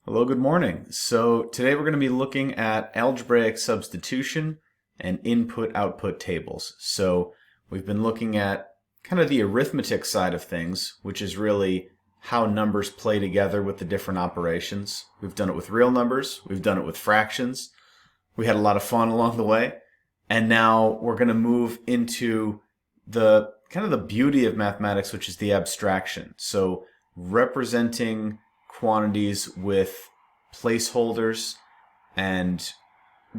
Hello, good morning. So today we're going to be looking at algebraic substitution and input-output tables. So we've been looking at kind of the arithmetic side of things, which is really how numbers play together with the different operations. We've done it with real numbers, we've done it with fractions. We had a lot of fun along the way. And now we're going to move into the kind of the beauty of mathematics, which is the abstraction. So representing quantities with placeholders, and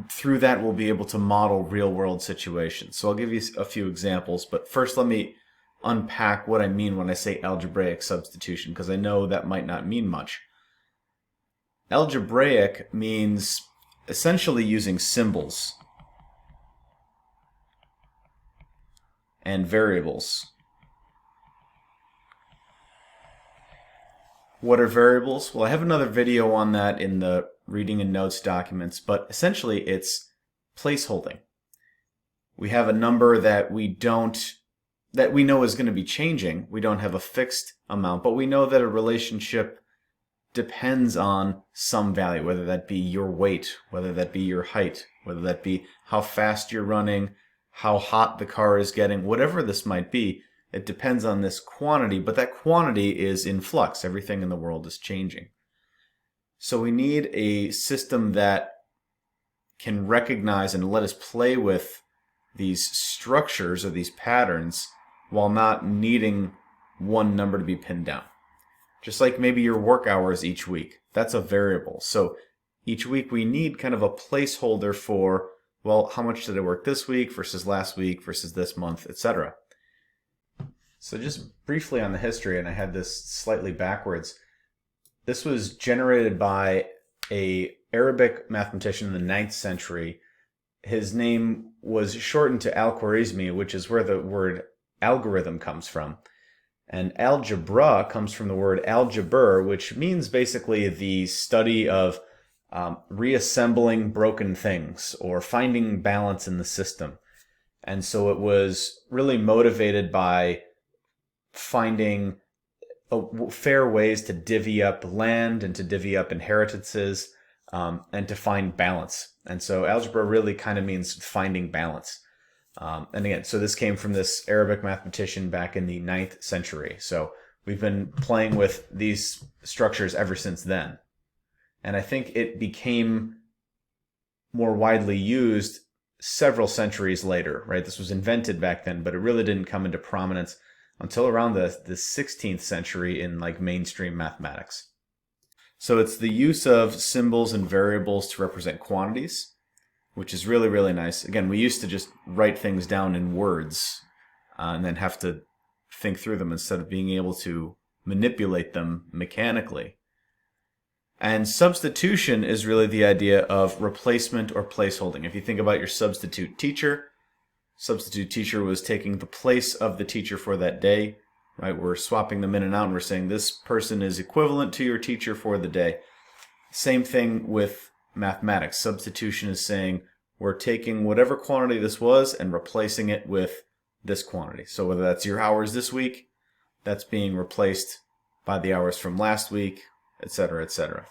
through that we'll be able to model real-world situations. So I'll give you a few examples, but first let me unpack what I mean when I say algebraic substitution, because I know that might not mean much. Algebraic means essentially using symbols and variables. What are variables? Well, I have another video on that in the reading and notes documents, but essentially it's placeholding. We have a number that we know is going to be changing. We don't have a fixed amount, but we know that a relationship depends on some value, whether that be your weight, whether that be your height, whether that be how fast you're running, how hot the car is getting, whatever this might be. It depends on this quantity, but that quantity is in flux. Everything in the world is changing. So we need a system that can recognize and let us play with these structures or these patterns while not needing one number to be pinned down. Just like maybe your work hours each week. That's a variable. So each week we need kind of a placeholder for, well, how much did I work this week versus last week versus this month, etc. So just briefly on the history, and I had this slightly backwards. This was generated by an Arabic mathematician in the 9th century. His name was shortened to Al-Khwarizmi, which is where the word algorithm comes from. And algebra comes from the word algebr, which means basically the study of reassembling broken things or finding balance in the system. And so it was really motivated by finding fair ways to divvy up land and to divvy up inheritances and to find balance. And so algebra really kind of means finding balance. And again, so this came from this Arabic mathematician back in the 9th century. So we've been playing with these structures ever since then. And I think it became more widely used several centuries later, right? This was invented back then, but it really didn't come into prominence until around the 16th century in like mainstream mathematics. So it's the use of symbols and variables to represent quantities, which is really, really nice. Again, we used to just write things down in words and then have to think through them instead of being able to manipulate them mechanically. And substitution is really the idea of replacement or placeholding. If you think about your substitute teacher was taking the place of the teacher for that day, right? We're swapping them in and out, and we're saying this person is equivalent to your teacher for the day. Same thing with mathematics. Substitution is saying we're taking whatever quantity this was and replacing it with this quantity. So whether that's your hours this week, that's being replaced by the hours from last week, etc., etc.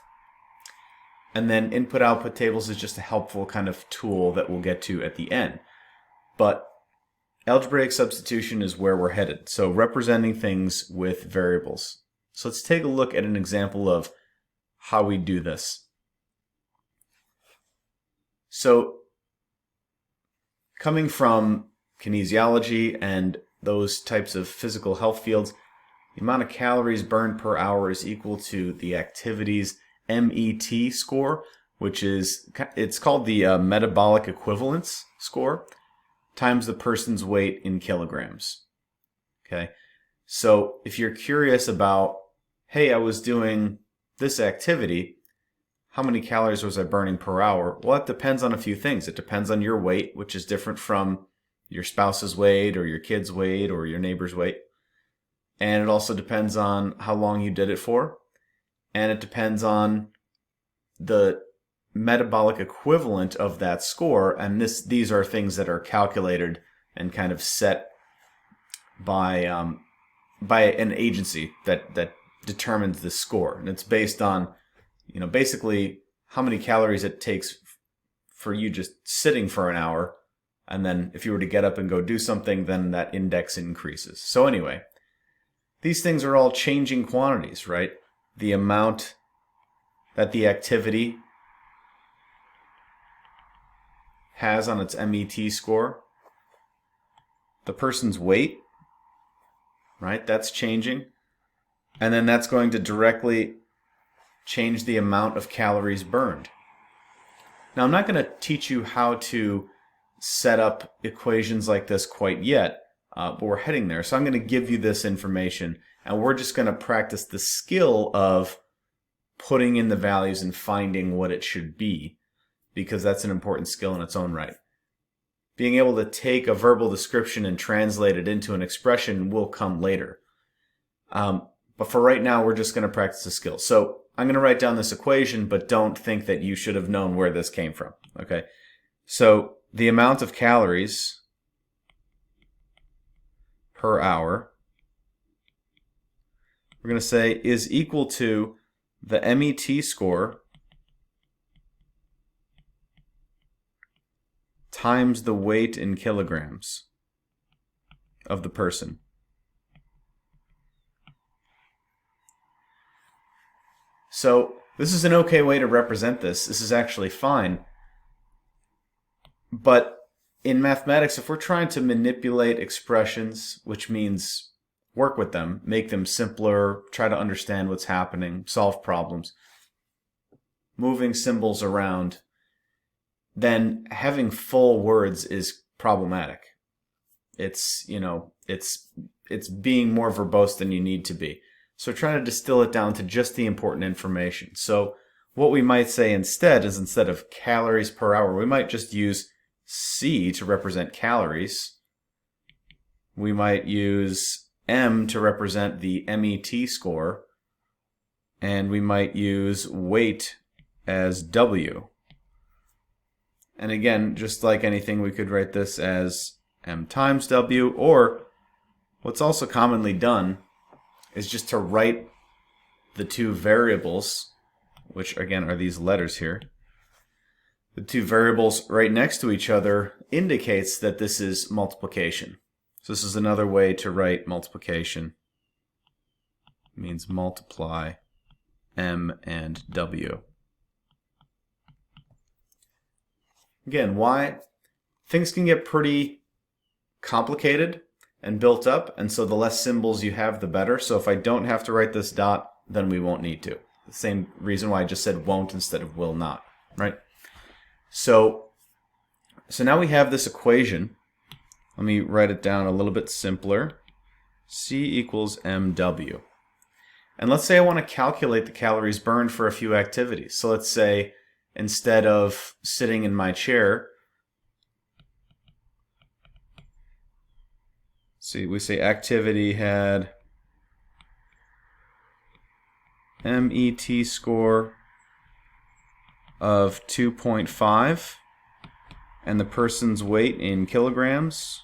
And then input-output tables is just a helpful kind of tool that we'll get to at the end. But algebraic substitution is where we're headed. So representing things with variables. So let's take a look at an example of how we do this. So coming from kinesiology and those types of physical health fields, the amount of calories burned per hour is equal to the activity's MET score, it's called the metabolic equivalence score, times the person's weight in kilograms. Okay, so if you're curious about, hey, I was doing this activity, how many calories was I burning per hour? Well, it depends on a few things. It depends on your weight, which is different from your spouse's weight or your kid's weight or your neighbor's weight. And it also depends on how long you did it for. And it depends on the metabolic equivalent of that score, and these are things that are calculated and kind of set by an agency that determines the score, and it's based on basically how many calories it takes for you just sitting for an hour. And then if you were to get up and go do something, then that index increases. So anyway, these things are all changing quantities, right? The amount that the activity has on its MET score, the person's weight, right? That's changing. And then that's going to directly change the amount of calories burned. Now, I'm not going to teach you how to set up equations like this quite yet, but we're heading there. So I'm going to give you this information, and we're just going to practice the skill of putting in the values and finding what it should be, because that's an important skill in its own right. Being able to take a verbal description and translate it into an expression will come later. But for right now, we're just going to practice the skill. So I'm going to write down this equation, but don't think that you should have known where this came from. Okay? So the amount of calories per hour, we're going to say, is equal to the MET score times the weight in kilograms of the person. So this is an okay way to represent this. This is actually fine. But in mathematics, if we're trying to manipulate expressions, which means work with them, make them simpler, try to understand what's happening, solve problems, moving symbols around, then having full words is problematic. It's being more verbose than you need to be. So try to distill it down to just the important information. So what we might say instead is, instead of calories per hour, we might just use C to represent calories. We might use M to represent the MET score. And we might use weight as W. And again, just like anything, we could write this as M times W, or what's also commonly done is just to write the two variables, which again are these letters here. The two variables right next to each other indicates that this is multiplication. So this is another way to write multiplication. It means multiply M and W. Again, why? Things can get pretty complicated and built up, and so the less symbols you have, the better. So if I don't have to write this dot, then we won't need to. The same reason why I just said won't instead of will not, right? So now we have this equation. Let me write it down a little bit simpler. C equals MW. And let's say I want to calculate the calories burned for a few activities. So let's say instead of sitting in my chair, we say activity had MET score of 2.5 and the person's weight in kilograms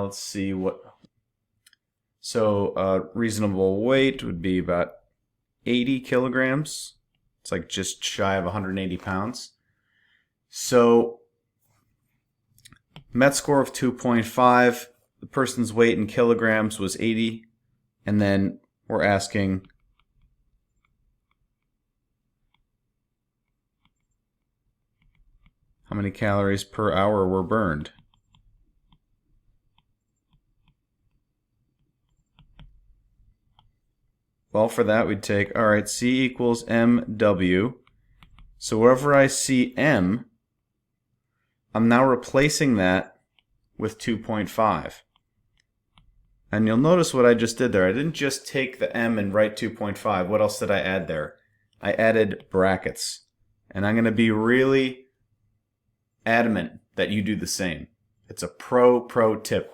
let's see what. So reasonable weight would be about 80 kilograms. It's like just shy of 180 pounds. So MET score of 2.5, the person's weight in kilograms was 80, and then we're asking how many calories per hour were burned. Well, for that we'd take, all right, C equals MW. So wherever I see M, I'm now replacing that with 2.5. And you'll notice what I just did there. I didn't just take the M and write 2.5. What else did I add there? I added brackets. And I'm going to be really adamant that you do the same. It's a pro tip.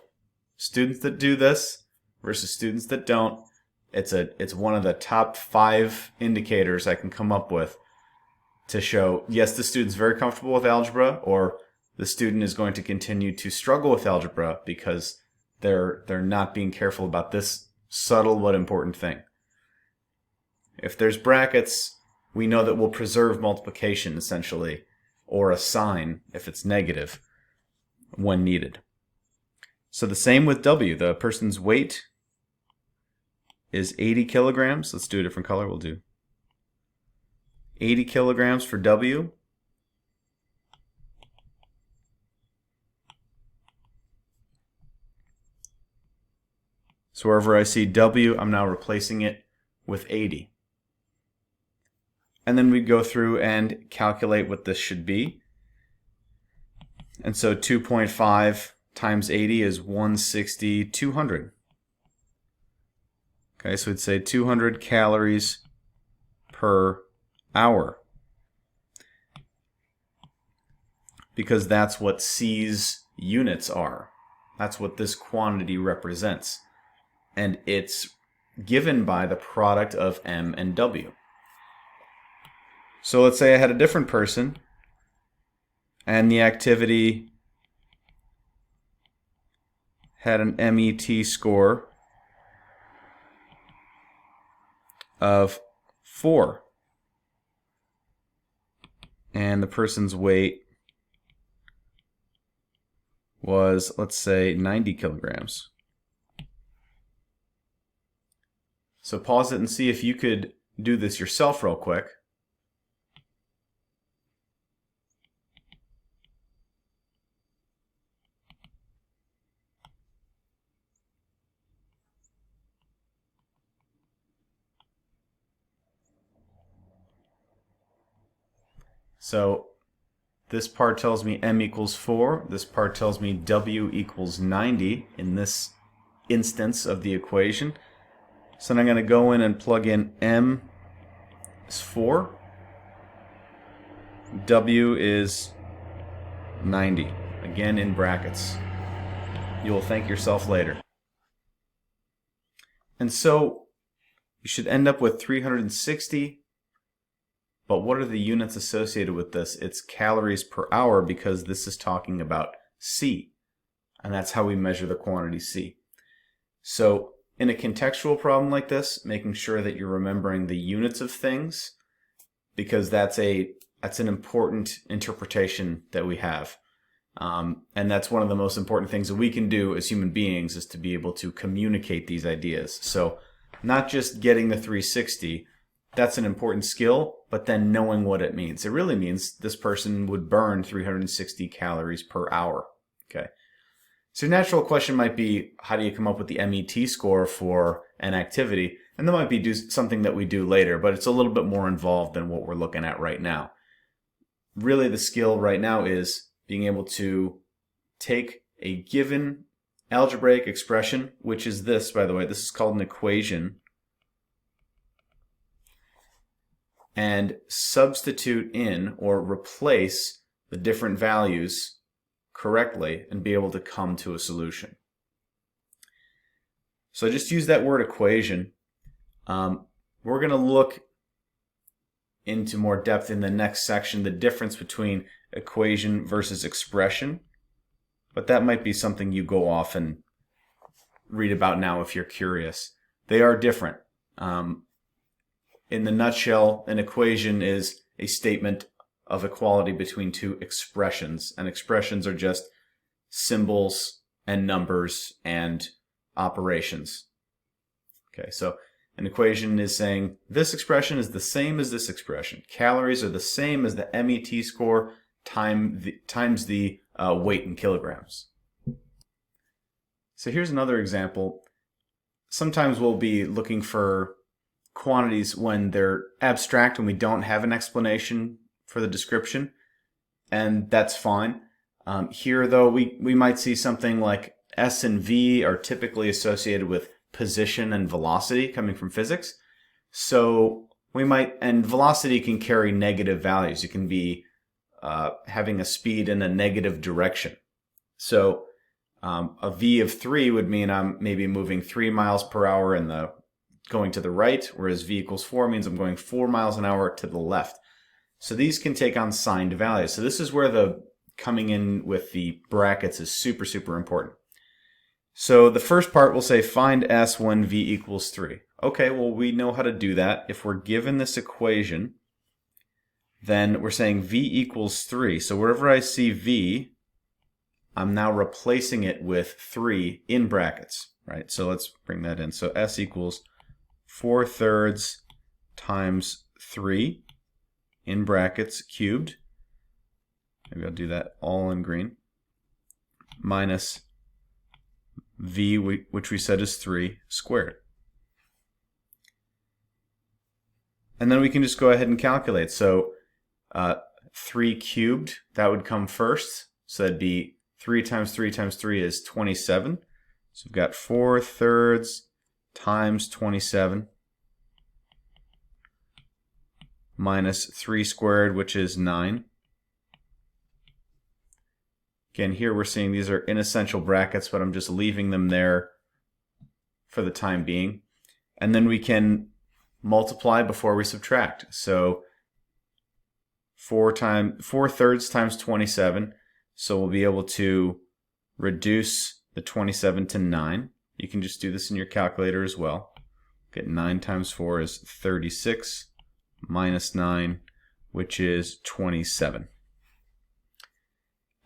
Students that do this versus students that don't, it's one of the top 5 indicators I can come up with to show, yes, the student's very comfortable with algebra, or the student is going to continue to struggle with algebra because they're not being careful about this Subtle but important thing. If there's brackets, we know that we'll preserve multiplication essentially, or a sign if it's negative, when needed. So the same with W. The person's weight is 80 kilograms. Let's do a different color. We'll do 80 kilograms for W. So wherever I see W, I'm now replacing it with 80. And then we go through and calculate what this should be. And so 2.5 times 80 is 160, 200. Okay, so we'd say 200 calories per hour, because that's what C's units are. That's what this quantity represents. And it's given by the product of M and W. So let's say I had a different person and the activity had an MET score of 4 and the person's weight was, let's say, 90 kilograms. So pause it and see if you could do this yourself real quick. So this part tells me M equals 4. This part tells me W equals 90 in this instance of the equation. So then I'm going to go in and plug in M is 4. W is 90. Again in brackets. You will thank yourself later. And so you should end up with 360. But what are the units associated with this? It's calories per hour, because this is talking about C. And that's how we measure the quantity C. So in a contextual problem like this, making sure that you're remembering the units of things, because that's an important interpretation that we have. And that's one of the most important things that we can do as human beings, is to be able to communicate these ideas. So not just getting the 360, that's an important skill, but then knowing what it means. It really means this person would burn 360 calories per hour. Okay. So your natural question might be, how do you come up with the MET score for an activity? And that might be something that we do later, but it's a little bit more involved than what we're looking at right now. Really, the skill right now is being able to take a given algebraic expression, which is this, by the way. This is called an equation. And substitute in or replace the different values correctly and be able to come to a solution. So I just use that word equation. We're going to look into more depth in the next section, the difference between equation versus expression. But that might be something you go off and read about now if you're curious. They are different. In the nutshell, an equation is a statement of equality between two expressions. And expressions are just symbols and numbers and operations. Okay, so an equation is saying this expression is the same as this expression. Calories are the same as the MET score times the weight in kilograms. So here's another example. Sometimes we'll be looking for quantities when they're abstract and we don't have an explanation for the description, and that's fine. Here though, we might see something like S and V are typically associated with position and velocity coming from physics. So we might, and velocity can carry negative values. It can be having a speed in a negative direction. So a V of 3 would mean I'm maybe moving 3 miles per hour in the going to the right, whereas V equals 4 means I'm going 4 miles an hour to the left. So these can take on signed values. So this is where the coming in with the brackets is super, super important. So the first part will say find s when v equals 3. Okay, well we know how to do that. If we're given this equation, then we're saying v equals 3. So wherever I see v, I'm now replacing it with 3 in brackets, right? So let's bring that in. So s equals 4/3 times 3 in brackets cubed. Maybe I'll do that all in green. Minus v, which we said is 3 squared. And then we can just go ahead and calculate. So 3 cubed, that would come first. So that'd be 3 times 3 times 3 is 27. So we've got 4/3 times 27 minus 3 squared, which is 9. Again, here we're seeing these are inessential brackets, but I'm just leaving them there for the time being. And then we can multiply before we subtract. So 4/3 times 27. So we'll be able to reduce the 27 to 9. You can just do this in your calculator as well. Get 9 times 4 is 36 minus 9, which is 27.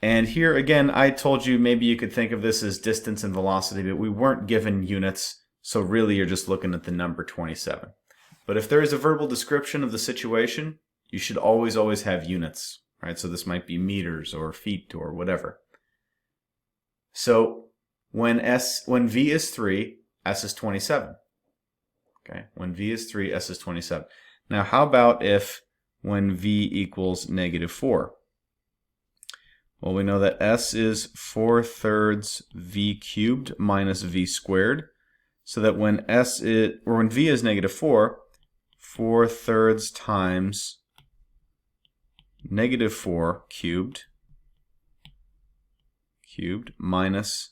And here again, I told you maybe you could think of this as distance and velocity, but we weren't given units, so really you're just looking at the number 27. But if there is a verbal description of the situation, you should always have units, right? So this might be meters or feet or whatever. So when v is 3, s is 27. Okay, when v is 3, s is 27. Now how about if when v equals -4? Well, we know that s is 4/3 v cubed minus v squared, so that when when v is -4, 4/3 times -4 cubed minus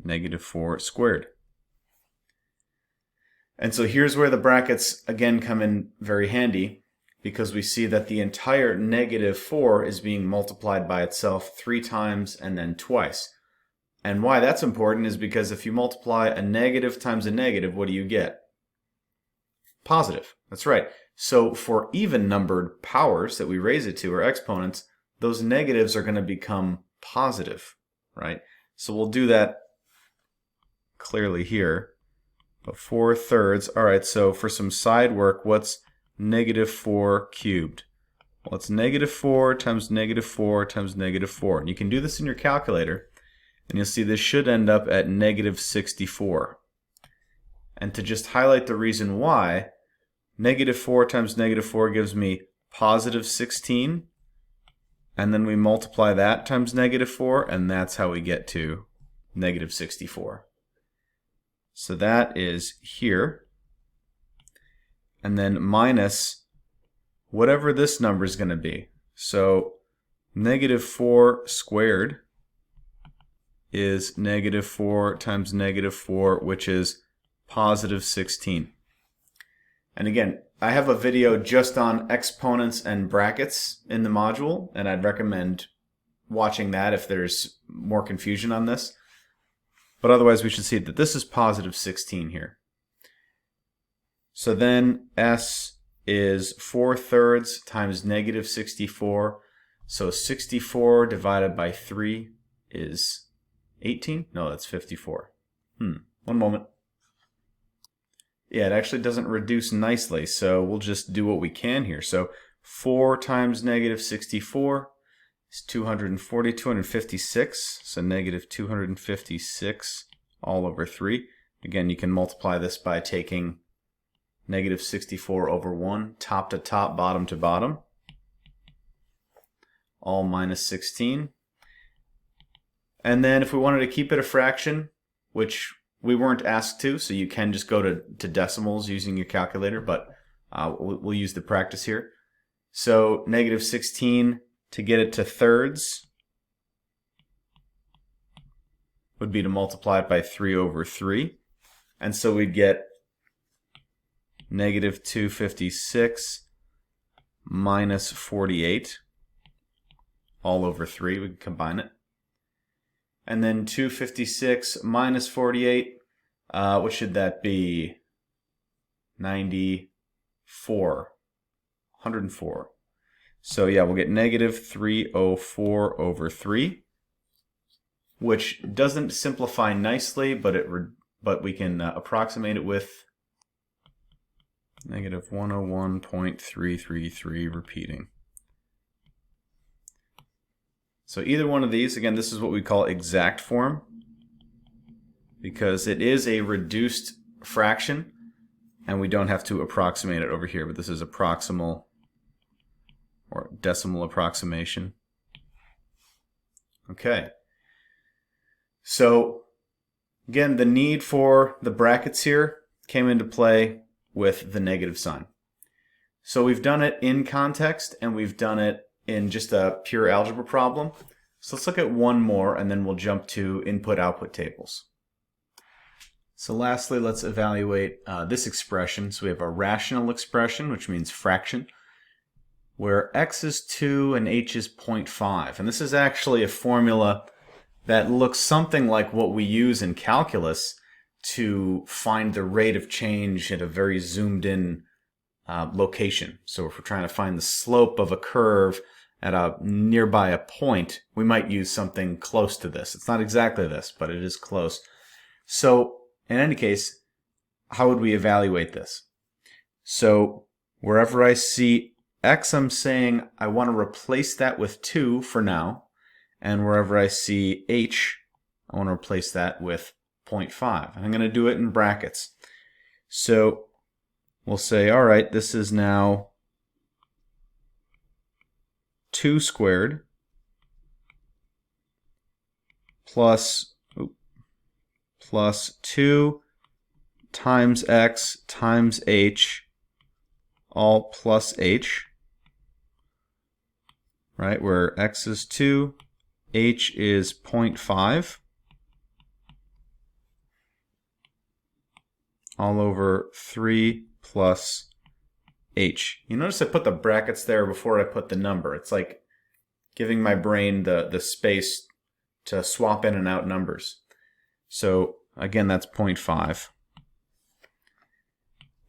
-4 squared. And so here's where the brackets again come in very handy, because we see that the entire -4 is being multiplied by itself 3 times and then twice. And why that's important is because if you multiply a negative times a negative, what do you get? Positive. That's right. So for even numbered powers that we raise it to, or exponents, those negatives are going to become positive, right? So we'll do that clearly here. But 4/3, all right, so for some side work, what's -4 cubed? Well, it's -4 times -4 times -4. And you can do this in your calculator, and you'll see this should end up at -64. And to just highlight the reason why, -4 times -4 gives me +16, and then we multiply that times -4, and that's how we get to -64. So that is here. And then minus whatever this number is going to be. So -4 squared is -4 times -4, which is +16. And again, I have a video just on exponents and brackets in the module, and I'd recommend watching that if there's more confusion on this. But otherwise, we should see that this is +16 here. So then s is 4/3 times -64. So 64 divided by 3 is 18? No, that's 54. One moment. Yeah, it actually doesn't reduce nicely, so we'll just do what we can here. So 4 times -64 is 240, 256. So -256 all over 3. Again, you can multiply this by taking -64 over 1, top to top, bottom to bottom, all -16. And then if we wanted to keep it a fraction, which we weren't asked to, so you can just go to decimals using your calculator, but we'll use the practice here. So -16, to get it to thirds, would be to multiply it by 3 over 3. And so we'd get -256 minus 48 all over 3. We can combine it. and then 256 minus 48, what should that be? 94. 104. So yeah, we'll get negative 304 over 3, which doesn't simplify nicely, but we can approximate it with negative 101.333 repeating. So either one of these, again, this is what we call exact form, because it is a reduced fraction, and we don't have to approximate it over here, but this is a proximal or decimal approximation. Okay. So again, the need for the brackets here came into play with the negative sign. So we've done it in context, and we've done it in just a pure algebra problem. So let's look at one more, and then we'll jump to input-output tables. So lastly, let's evaluate this expression. So we have a rational expression, which means fraction, where x is 2 and h is 0.5. And this is actually a formula that looks something like what we use in calculus to find the rate of change at a very zoomed in location. So if we're trying to find the slope of a curve at a nearby a point, we might use something close to this. It's not exactly this, but it is close. So in any case, how would we evaluate this? So wherever I see x, I'm saying I want to replace that with 2 for now. And wherever I see h, I want to replace that with 0.5. And I'm going to do it in brackets. So we'll say, all right, this is now 2 squared plus 2 times x times h, all plus h, right, where x is 2, h is 0.5, all over 3 plus h. You notice I put the brackets there before I put the number. It's like giving my brain the space to swap in and out numbers. So again, that's 0.5.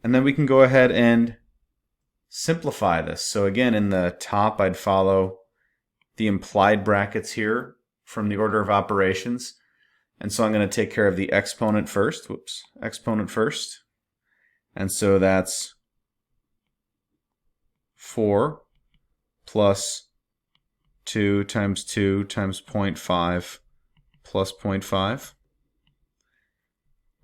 And then we can go ahead and simplify this. So again, in the top, I'd follow the implied brackets here from the order of operations. And so I'm going to take care of the exponent first. Whoops, exponent first. And so that's 4 plus 2 times 0.5 plus 0.5.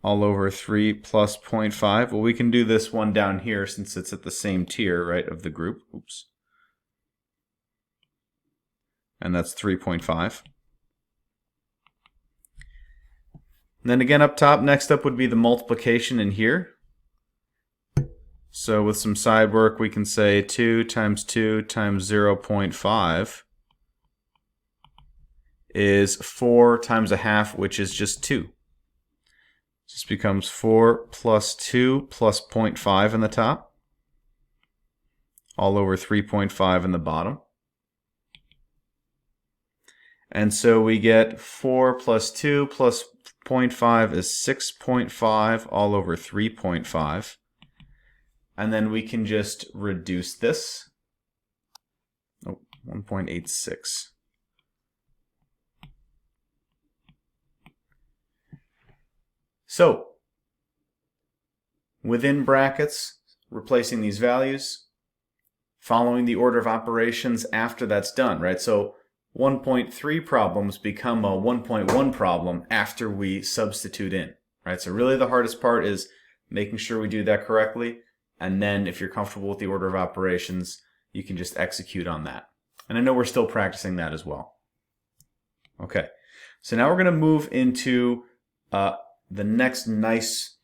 All over 3 plus 0.5. Well, we can do this one down here since it's at the same tier, right, of the group. Oops. And that's 3.5. And then again up top, next up would be the multiplication in here. So with some side work, we can say 2 times 0.5 is 4 times a half, which is just 2. This becomes 4 plus 2 plus 0.5 in the top, all over 3.5 in the bottom. And so we get 4 plus 2 plus 0.5 is 6.5 all over 3.5. And then we can just reduce this. Oh, 1.86. So, within brackets, replacing these values, following the order of operations after that's done, right? So 1.3 problems become a 1.1 problem after we substitute in, right? So really the hardest part is making sure we do that correctly, and then if you're comfortable with the order of operations, you can just execute on that. And I know we're still practicing that as well. Okay, so now we're going to move into the next nice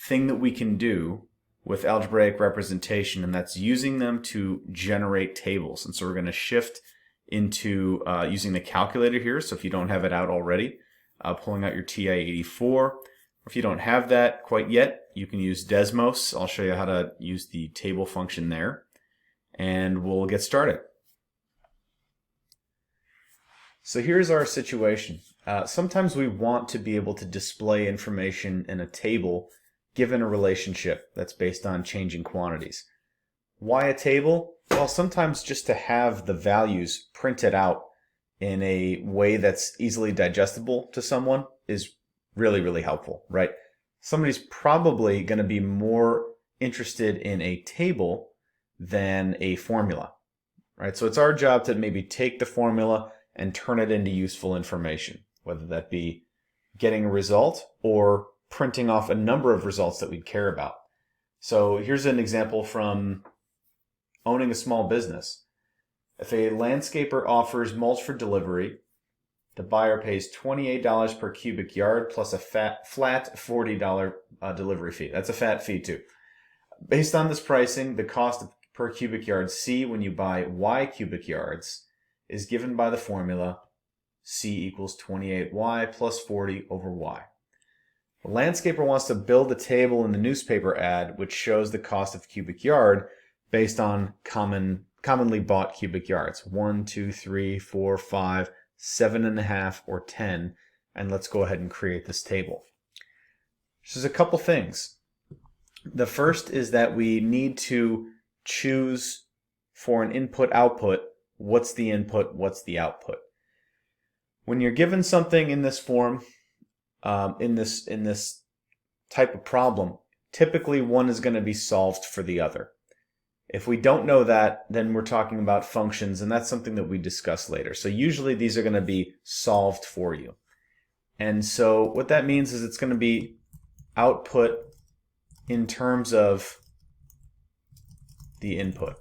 thing that we can do with algebraic representation, and that's using them to generate tables. And so we're going to shift into using the calculator here. So if you don't have it out already, pulling out your TI-84. If you don't have that quite yet, you can use Desmos. I'll show you how to use the table function there, and we'll get started. So here's our situation. sometimes we want to be able to display information in a table given a relationship that's based on changing quantities. Why a table? Well, sometimes just to have the values printed out in a way that's easily digestible to someone is really, really helpful, right? Somebody's probably going to be more interested in a table than a formula, right? So it's our job to maybe take the formula and turn it into useful information, whether that be getting a result or printing off a number of results that we'd care about. So here's an example from owning a small business. If a landscaper offers mulch for delivery, the buyer pays $28 per cubic yard plus a flat $40 delivery fee. That's a fat fee too. Based on this pricing, the cost per cubic yard C when you buy Y cubic yards is given by the formula C equals 28Y plus 40 over Y. The landscaper wants to build a table in the newspaper ad which shows the cost of cubic yard based on commonly bought cubic yards. 1, 2, 3, 4, 5, 7.5, or 10. And let's go ahead and create this table. There's a couple things. The first is that we need to choose for an input-output, what's the input, what's the output. When you're given something in this form, in this type of problem, typically one is going to be solved for the other. If we don't know that, then we're talking about functions, and that's something that we discuss later. So usually these are going to be solved for you. And so what that means is it's going to be output in terms of the input.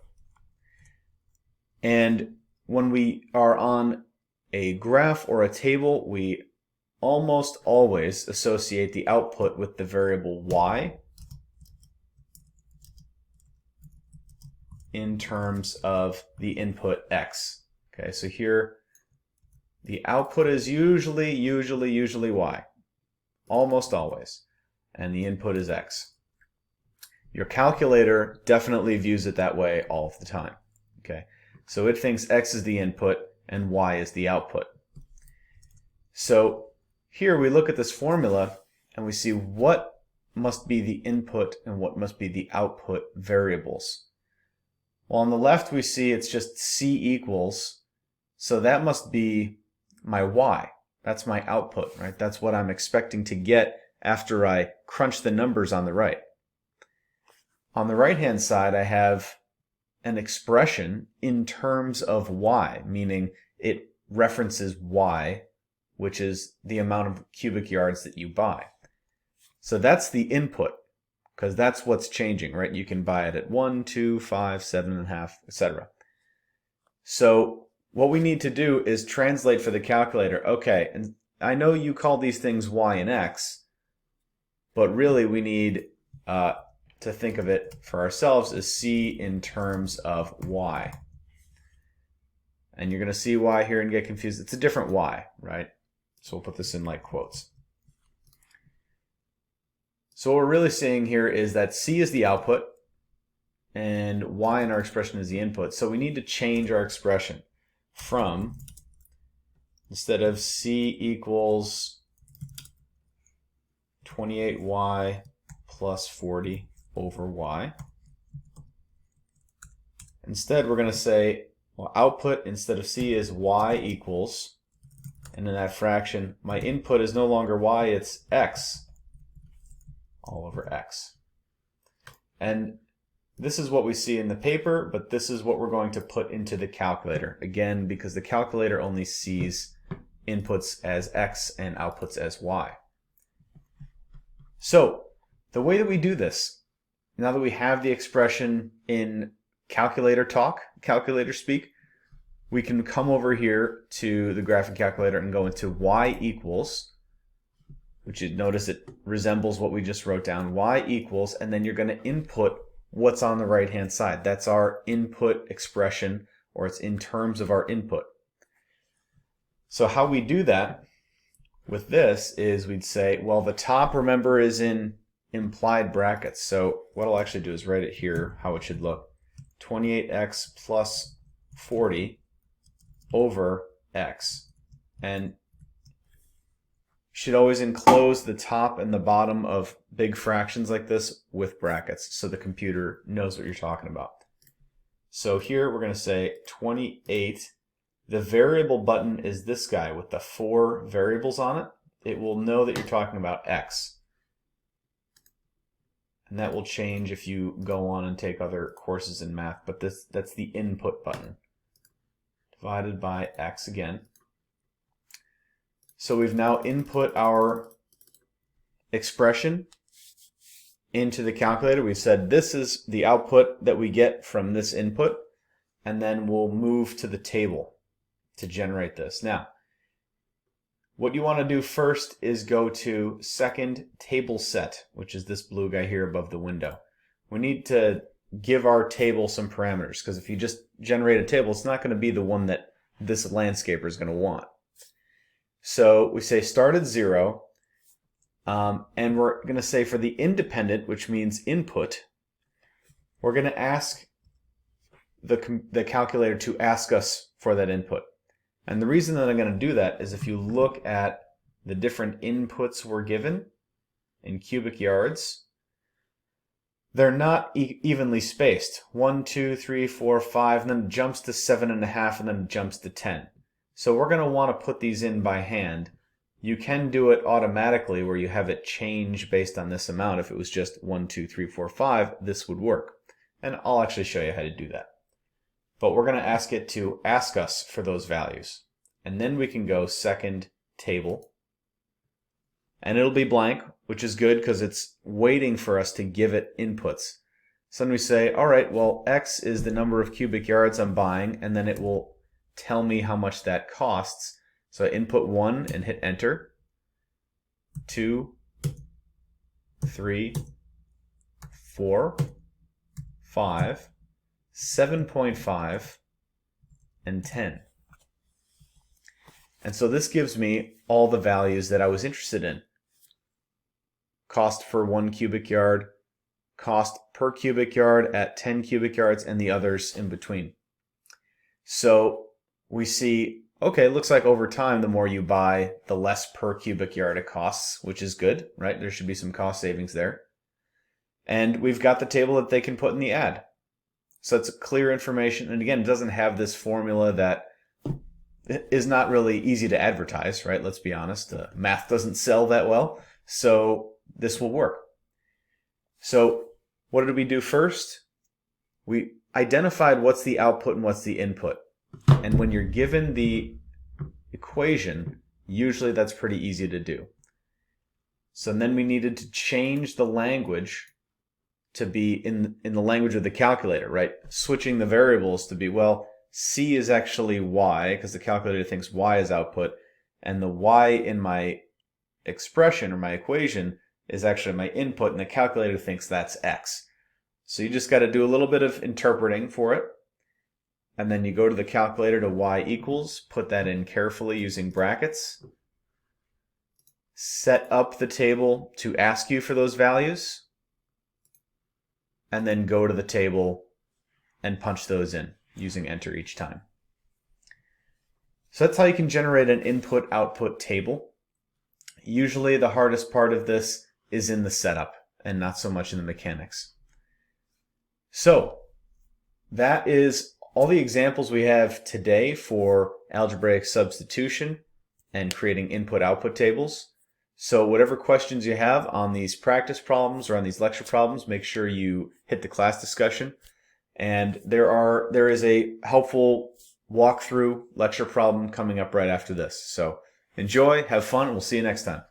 And when we are on a graph or a table, we almost always associate the output with the variable y in terms of the input x. Okay, so here the output is usually y, almost always, and the input is x. Your calculator definitely views it that way all of the time. Okay, so it thinks x is the input and y is the output. So here we look at this formula and we see what must be the input and what must be the output variables. Well, on the left we see it's just c equals, so that must be my y. That's my output, right? That's what I'm expecting to get after I crunch the numbers on the right. On the right-hand side, I have an expression in terms of y, meaning it references y, which is the amount of cubic yards that you buy. So that's the input, because that's what's changing, right? You can buy it at 1, 2, 5, 7.5, etc. So what we need to do is translate for the calculator. Okay, and I know you call these things y and x, but really we need to think of it for ourselves as c in terms of y. And you're going to see y here and get confused. It's a different y, right? So we'll put this in like quotes. So what we're really seeing here is that c is the output and y in our expression is the input. So we need to change our expression from, instead of c equals 28y plus 40 over y, instead we're going to say, well, output instead of c is y equals, and in that fraction my input is no longer y, it's x all over x. And this is what we see in the paper, but this is what we're going to put into the calculator. Again, because the calculator only sees inputs as x and outputs as y. So the way that we do this, now that we have the expression in calculator talk, calculator speak, we can come over here to the graphing calculator and go into y equals, which you notice it resembles what we just wrote down, y equals, and then you're going to input what's on the right hand side. That's our input expression, or it's in terms of our input. So how we do that with this is we'd say, well, the top, remember, is in implied brackets. So what I'll actually do is write it here, how it should look. 28x plus 40 over x. And should always enclose the top and the bottom of big fractions like this with brackets so the computer knows what you're talking about. So here we're going to say 28. The variable button is this guy with the 4 variables on it. It will know that you're talking about x. And that will change if you go on and take other courses in math, but that's the input button. Divided by x again. So we've now input our expression into the calculator. We've said this is the output that we get from this input, and then we'll move to the table to generate this. Now, what you want to do first is go to second table set, which is this blue guy here above the window. We need to give our table some parameters, because if you just generate a table, it's not going to be the one that this landscaper is going to want. So we say start at 0, and we're going to say for the independent, which means input, we're going to ask the calculator to ask us for that input. And the reason that I'm going to do that is if you look at the different inputs we're given in cubic yards, they're not evenly spaced. 1, 2, 3, 4, 5, and then it jumps to 7.5, and then it jumps to 10. So we're going to want to put these in by hand. You can do it automatically where you have it change based on this amount. If it was just 1, 2, 3, 4, 5, this would work. And I'll actually show you how to do that. But we're going to ask it to ask us for those values. And then we can go second table. And it'll be blank, which is good because it's waiting for us to give it inputs. So then we say, all right, well, x is the number of cubic yards I'm buying, and then it will tell me how much that costs. So I input 1 and hit enter. 2, 3, 4, 5, 7.5, and 10. And so this gives me all the values that I was interested in. Cost for 1 cubic yard, cost per cubic yard at 10 cubic yards, and the others in between. So we see, okay, it looks like over time, the more you buy, the less per cubic yard it costs, which is good, right? There should be some cost savings there. And we've got the table that they can put in the ad. So it's clear information. And again, it doesn't have this formula that is not really easy to advertise, right? Let's be honest. Math doesn't sell that well. So this will work. So what did we do first? We identified what's the output and what's the input. And when you're given the equation, usually that's pretty easy to do. So then we needed to change the language to be in the language of the calculator, right? Switching the variables to be, well, C is actually Y, because the calculator thinks Y is output, and the Y in my expression or my equation is actually my input, and the calculator thinks that's X. So you just got to do a little bit of interpreting for it, and then you go to the calculator to Y equals, put that in carefully using brackets, set up the table to ask you for those values, and then go to the table and punch those in using enter each time. So that's how you can generate an input-output table. Usually the hardest part of this is in the setup and not so much in the mechanics. So that is all the examples we have today for algebraic substitution and creating input-output tables. So whatever questions you have on these practice problems or on these lecture problems, make sure you hit the class discussion. And there is a helpful walkthrough lecture problem coming up right after this. So enjoy, have fun, and we'll see you next time.